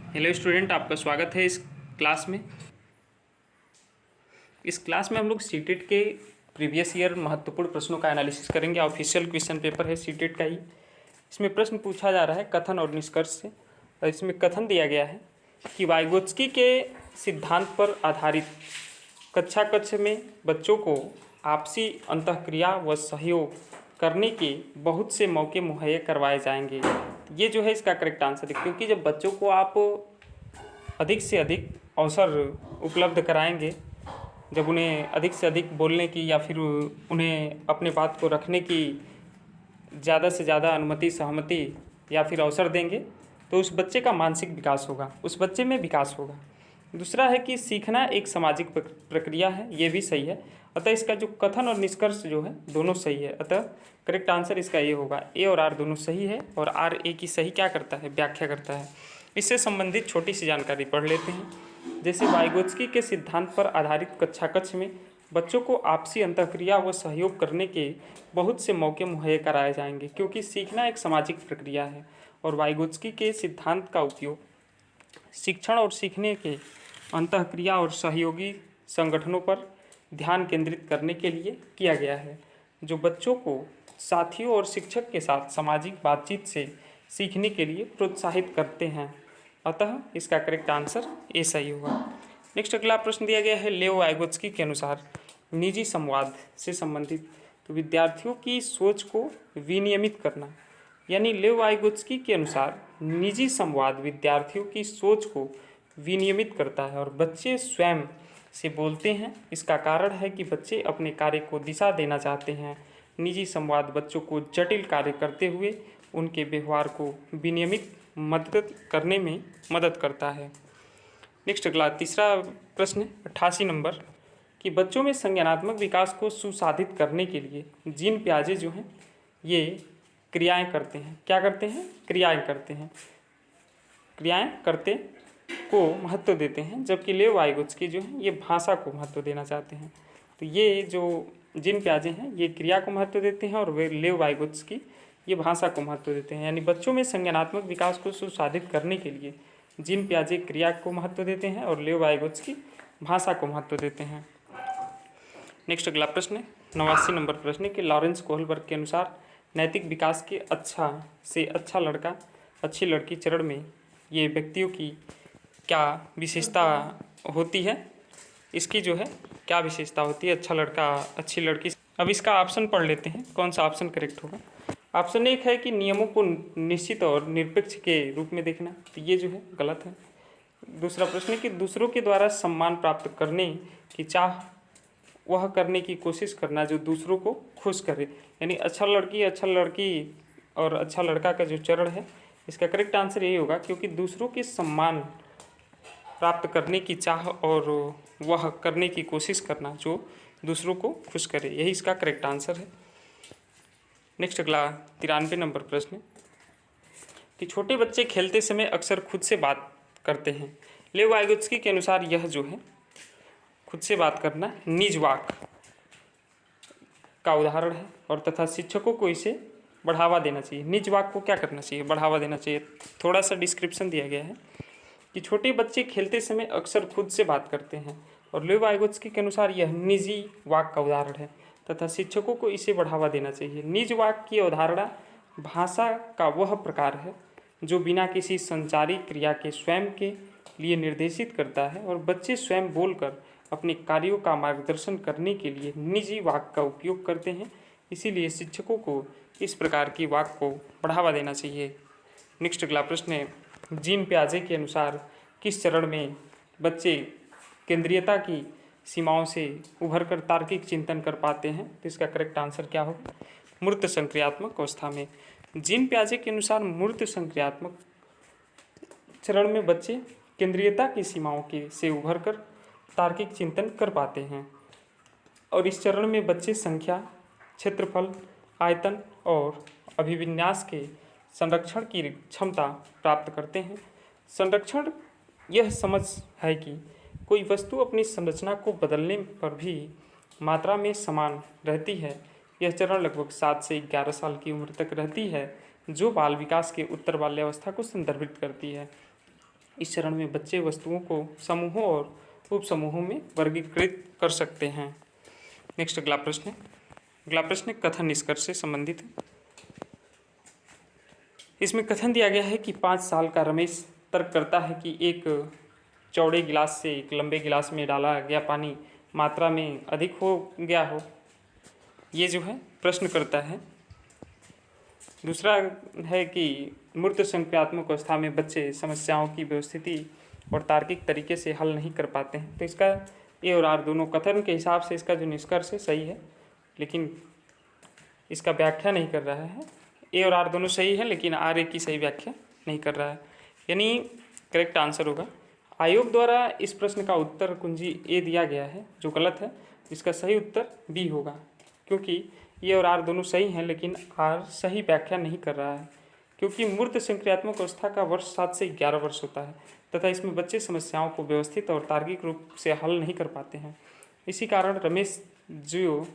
Hello student, आपका स्वागत है इस क्लास में। इस क्लास में हम लोग सीटेट के प्रीवियस ईयर महत्वपूर्ण प्रश्नों का एनालिसिस करेंगे। ऑफिशियल क्वेश्चन पेपर है सीटेट का ही। इसमें प्रश्न पूछा जा रहा है कथन और निष्कर्ष से, और इसमें कथन दिया गया है कि वाइगोत्स्की के सिद्धांत पर आधारित कक्षा कक्ष में बच्चों को आपसी अंतःक्रिया व सहयोग करने के बहुत से मौके मुहैया करवाए जाएंगे। ये जो है इसका करेक्ट आंसर है, क्योंकि जब बच्चों को आप अधिक से अधिक अवसर उपलब्ध कराएंगे, जब उन्हें अधिक से अधिक बोलने की या फिर उन्हें अपने बात को रखने की ज़्यादा से ज़्यादा अनुमति, सहमति या फिर अवसर देंगे, तो उस बच्चे का मानसिक विकास होगा, उस बच्चे में विकास होगा। दूसरा है कि सीखना एक सामाजिक प्रक्रिया है, ये भी सही है। अतः इसका जो कथन और निष्कर्ष जो है दोनों सही है। अतः करेक्ट आंसर इसका ये होगा। ए और आर दोनों सही है, और आर ए की सही क्या करता है, व्याख्या करता है। इससे संबंधित छोटी सी जानकारी पढ़ लेते हैं। जैसे वाइगोत्स्की के सिद्धांत पर आधारित कक्षा कक्ष में बच्चों को आपसी अंतःक्रिया व सहयोग करने के बहुत से मौके मुहैया कराए जाएंगे, क्योंकि सीखना एक सामाजिक प्रक्रिया है और वाइगोत्स्की के सिद्धांत का उपयोग शिक्षण और सीखने के अंतःक्रिया और सहयोगी संगठनों पर ध्यान केंद्रित करने के लिए किया गया है, जो बच्चों को साथियों और शिक्षक के साथ सामाजिक बातचीत से सीखने के लिए प्रोत्साहित करते हैं। अतः इसका करेक्ट आंसर ए सही होगा। नेक्स्ट अगला प्रश्न दिया गया है, लेओ वाइगोत्स्की के अनुसार निजी संवाद से संबंधित तो विद्यार्थियों की सोच को विनियमित करना, यानी लेओ वाइगोत्स्की के अनुसार निजी संवाद विद्यार्थियों की सोच को विनियमित करता है और बच्चे स्वयं से बोलते हैं। इसका कारण है कि बच्चे अपने कार्य को दिशा देना चाहते हैं। निजी संवाद बच्चों को जटिल कार्य करते हुए उनके व्यवहार को विनियमित मदद करने में मदद करता है। नेक्स्ट अगला तीसरा प्रश्न 88 नंबर कि बच्चों में संज्ञानात्मक विकास को सुसाधित करने के लिए जीन पियाजे जो हैं ये क्रियाएं करते हैं। क्या करते हैं? क्रियाएं करते हैं। क्रियाएं करते को महत्व देते हैं, जबकि लेओ वाइगोत्स्की जो है ये भाषा को महत्व देना चाहते हैं। तो ये जो जीन पियाजे हैं ये क्रिया को महत्व देते हैं और वे लेओ वाइगोत्स्की ये भाषा को महत्व देते हैं। यानी बच्चों में संज्ञानात्मक विकास को सुसाधित करने के लिए जीन पियाजे क्रिया को महत्व देते हैं और लेओ वाइगोत्स्की भाषा को महत्व देते हैं। नेक्स्ट अगला प्रश्न 89 नंबर प्रश्न कि लॉरेंस कोहलबर्ग के अनुसार नैतिक विकास के अच्छा से अच्छा लड़का अच्छी लड़की चरण में ये व्यक्तियों की क्या विशेषता होती है, इसकी जो है क्या विशेषता होती है अच्छा लड़का अच्छी लड़की। अब इसका ऑप्शन पढ़ लेते हैं, कौन सा ऑप्शन करेक्ट होगा। ऑप्शन एक है कि नियमों को निश्चित और निरपेक्ष के रूप में देखना, तो ये जो है गलत है। दूसरा प्रश्न है कि दूसरों के द्वारा सम्मान प्राप्त करने की चाह वह करने की कोशिश करना जो दूसरों को खुश करे। यानी अच्छा लड़की और अच्छा लड़का का जो चरण है इसका करेक्ट आंसर यही होगा, क्योंकि दूसरों के सम्मान प्राप्त करने की चाह और वह करने की कोशिश करना जो दूसरों को खुश करे, यही इसका करेक्ट आंसर है। नेक्स्ट अगला 93 नंबर प्रश्न कि छोटे बच्चे खेलते समय अक्सर खुद से बात करते हैं। लेओ वाइगोत्स्की के अनुसार यह जो है खुद से बात करना निज वाक का उदाहरण है और तथा शिक्षकों को इसे बढ़ावा देना चाहिए। निज वाक को क्या करना चाहिए? बढ़ावा देना चाहिए। थोड़ा सा डिस्क्रिप्शन दिया गया है कि छोटे बच्चे खेलते समय अक्सर खुद से बात करते हैं और लेओ वाइगोत्स्की के अनुसार यह निजी वाक का उदाहरण है तथा शिक्षकों को इसे बढ़ावा देना चाहिए। निज वाक की अवधारणा भाषा का वह प्रकार है जो बिना किसी संचारी क्रिया के स्वयं के लिए निर्देशित करता है और बच्चे स्वयं बोलकर अपने कार्यों का मार्गदर्शन करने के लिए निजी वाक का उपयोग करते हैं। इसीलिए शिक्षकों को इस प्रकार की वाक को बढ़ावा देना चाहिए। नेक्स्ट अगला प्रश्न है, जीन पियाजे के अनुसार किस चरण में बच्चे केंद्रीयता की सीमाओं से उभरकर तार्किक चिंतन कर पाते हैं? तो इसका करेक्ट आंसर क्या होगा? मूर्त संक्रियात्मक अवस्था में। जीन पियाजे के अनुसार मूर्त संक्रियात्मक चरण में बच्चे केंद्रीयता की सीमाओं के से उभरकर तार्किक चिंतन कर पाते हैं और इस चरण में बच्चे संख्या, क्षेत्रफल, आयतन और अभिविन्यास के संरक्षण की क्षमता प्राप्त करते हैं। संरक्षण यह समझ है कि कोई वस्तु अपनी संरचना को बदलने पर भी मात्रा में समान रहती है। यह चरण लगभग 7 से 11 साल की उम्र तक रहती है, जो बाल विकास के उत्तर बाल्यावस्था को संदर्भित करती है। इस चरण में बच्चे वस्तुओं को समूहों और उप समूहों में वर्गीकृत कर सकते हैं। नेक्स्ट अगला प्रश्न है। अगला प्रश्न कथन निष्कर्ष से संबंधित है। इसमें कथन दिया गया है कि 5 साल का रमेश तर्क करता है कि एक चौड़े गिलास से एक लंबे गिलास में डाला गया पानी मात्रा में अधिक हो गया हो। ये जो है प्रश्न करता है। दूसरा है कि मूर्त संक्रियात्मक अवस्था में बच्चे समस्याओं की व्यवस्थिति और तार्किक तरीके से हल नहीं कर पाते हैं। तो इसका ए और आर दोनों कथन के हिसाब से इसका जो निष्कर्ष है सही है, लेकिन इसका व्याख्या नहीं कर रहा है। ए और आर दोनों सही है, लेकिन आर ए की सही व्याख्या नहीं कर रहा है, यानी करेक्ट आंसर होगा। आयोग द्वारा इस प्रश्न का उत्तर कुंजी ए दिया गया है, जो गलत है। इसका सही उत्तर बी होगा, क्योंकि ए और आर दोनों सही हैं, लेकिन आर सही व्याख्या नहीं कर रहा है, क्योंकि मूर्त संक्रियात्मक अवस्था का वर्ष 7 से 11 वर्ष होता है तथा इसमें बच्चे समस्याओं को व्यवस्थित और तार्किक रूप से हल नहीं कर पाते हैं। इसी कारण रमेश जो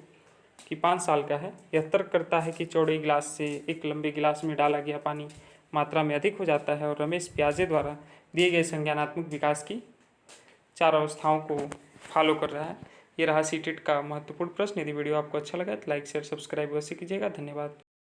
कि 5 साल का है, यह तर्क करता है कि चौड़े गिलास से एक लंबे गिलास में डाला गया पानी मात्रा में अधिक हो जाता है, और रमेश प्याजे द्वारा दिए गए संज्ञानात्मक विकास की 4 अवस्थाओं को फॉलो कर रहा है। ये रहा सीटेट का महत्वपूर्ण प्रश्न। यदि वीडियो आपको अच्छा लगा तो लाइक शेयर सब्सक्राइब अवश्य कीजिएगा। धन्यवाद।